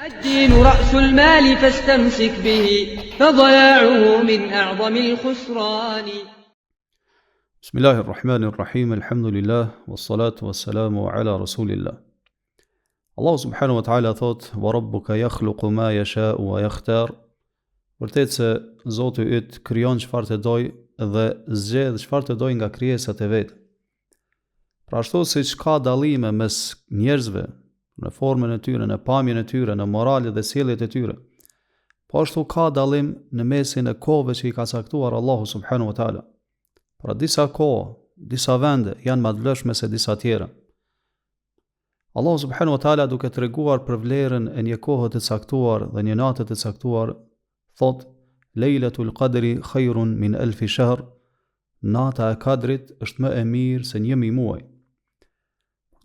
الدين رأس المال فاستمسك به فضياعه من أعظم الخسران. بسم الله الرحمن الرحيم الحمد لله والصلاة والسلام على رسول الله. Allah subhanahu wa ta'ala thot: "Wa rabbuka yakhluqu ma yasha'u wa yakhtar." Vërtet se Zoti yt krijon çfarë të doj dhe zgjedh çfarë të doj nga krijesat e vet. Pra ashtu siç ka dallime mes njerëzve në formën e tyre, në pamjen e tyre, në moralet dhe sjelljet e tyre, po ashtu ka dallim në mesin e kohëve që i ka caktuar Allahu subhanahu wa ta'ala. Pra disa kohë, disa vende janë më të vlefshme se disa tjera. Allahu subhanahu wa ta'ala duke treguar për vlerën e një kohe të caktuar dhe një nate të caktuar, thot: "Lejlatul qadri khairun min alfi shahr." Nata e Kadrit është më e mirë se 1000 muaj.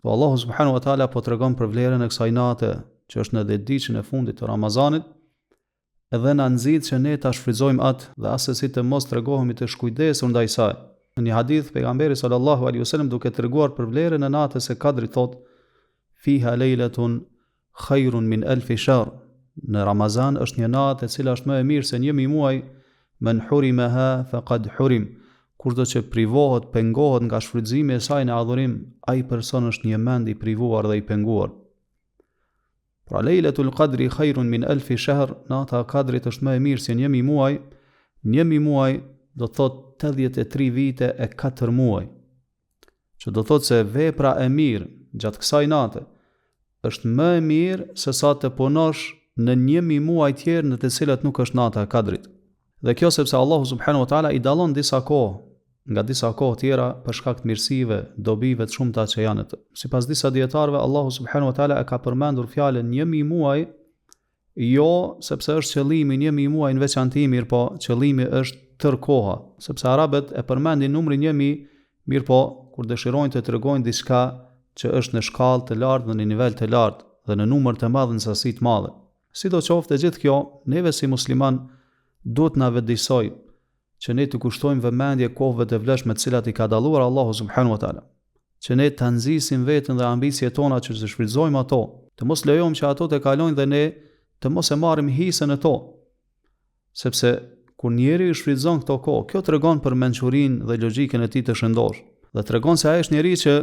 Po Allahu subhanahu wa ta'ala po tregon për vlerën e kësaj nate, që është në ditën e fundit të Ramazanit, edhe na nxit që ne ta shfrytëzojmë atë dhe asesi të mos tregohemi të shkujdesur ndaj saj. Në një hadith pejgamberi sallallahu alaihi wasallam duke treguar për vlerën e natës së Kadrit thot: "Fiha lejlatun khairun min alfi shahr." Në Ramazan është një natë e cila është më e mirë se 1000 muaj. "Man hurimaha faqad hurim." Kurdo që privohet, pengohet nga shfrytëzimi e saj në adhurim, ai person është një mend i privuar dhe i penguar. Pra lejlatul qadri khairun min alfi shahr, nata e Kadrit është më e mirë se 1000 muaj. 1000 muaj do të thotë 83 vite e 4 muaj. Që do të thotë se vepra e mirë gjatë kësaj nate është më e mirë se sa të punosh në 1000 muaj tjerë në të cilat nuk është nata e Kadrit. Dhe kjo sepse Allahu subhanahu wa ta'ala i dallon disa kohë nga disa kohë tjera për shkak të mirësive, dobive të shumta që janë atë. Sipas disa dietarëve, Allahu subhanahu wa ta'ala e ka përmendur fjalën 1000 muaj, jo sepse është qëllimi 1000 muaj në veçantë, mirë po qëllimi është tër koha, sepse arabët e përmendin numrin 1000, mirë po kur dëshirojnë të tregojnë diçka që është në shkallë të lartë dhe në nivel të lartë dhe në numër të madh, në sasi të madhe. Sidoqoftë gjithë kjo, neve si musliman duhet na vëdësoj që ne të kushtojmë vëmendje kohëve të vlefshme të cilat i ka dalluar Allahu subhanahu wa ta'ala, që ne të nxisim veten dhe ambicjet tona që të shfrytëzojmë ato, të mos lejojmë që ato të kalojnë dhe ne të mos e marrim hisën e to. Sepse kur njeri shfrytëzon këto kohë, kjo tregon për mençurinë dhe logjikën e tij të shëndosh, dhe tregon se ai është njeri që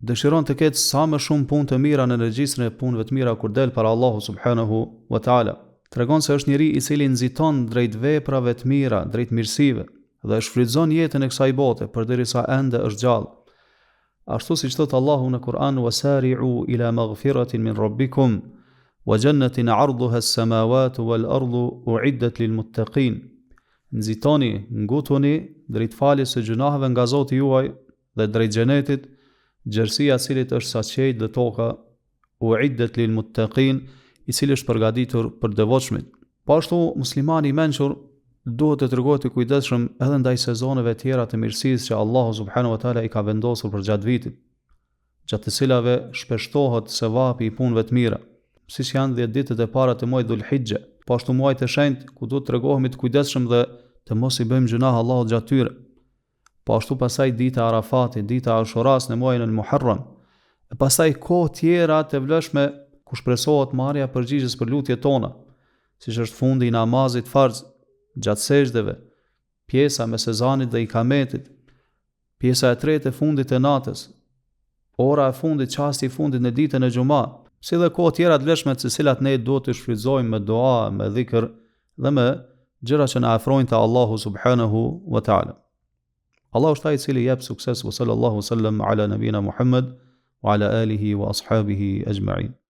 dëshiron të ketë sa më shumë punë të mira në regjistrin e punëve të mira kur del para Allahu subhanahu wa ta'ala. Tregon se është njeri i cili nxiton drejt veprave të mira, drejt mirësive dhe shfrytëzon jetën e kësaj bote përderisa ende është gjallë. Ashtu siç thot Allahu në Kur'an: "Wasari'u ila maghfiratin min rabbikum wa jannatin 'arduha as-samawati wal ardu u'iddat lil muttaqin." Nxitoni, ngutuni drejt faljes së gjunaheve nga Zoti juaj dhe drejt xhenetit, gjerësia e cilit është sa qiejt dhe toka, u'iddat lil muttaqin, i cili është përgatitur për devotshmit. Po ashtu muslimani i mençur duhet të tregohet i kujdesshëm edhe ndaj sezoneve tjera të mirësisë që Allahu subhanahu wa ta'ala i ka vendosur për gjatë vitit, gjatë të cilave shpeshtohet sevapi i punëve të mira, siç janë 10 ditët e para të muajit Dhul-Hijja, po ashtu muajt e shenjtë ku duhet të tregohemi të kujdesshëm dhe të mos i bëjmë gjunah Allahut gjatë tyre. Po ashtu pasaj dita e Arafatit, dita e Ashuras në muajin e Muharram, e pasaj kohë tjera të vlefshme ku shpresohet marrja e përgjigjes për lutjet tona, siç është fundi i namazit farz, gjatë sejdëve, pjesa mes ezanit dhe ikametit, pjesa e tretë e fundit e natës, ora e fundit, çasti i fundit në ditën e Xhumat, si dhe kohë tjera të vlefshme të cilat ne duhet të shfrytëzojmë me dua, me dhikr dhe me gjëra që na afrojnë te Allahu subhanahu wa ta'ala. Allahu është ai i cili jep sukses. Sallallahu sallam ala nabina Muhammad wa ala alihi wa ashabihi ajma'in.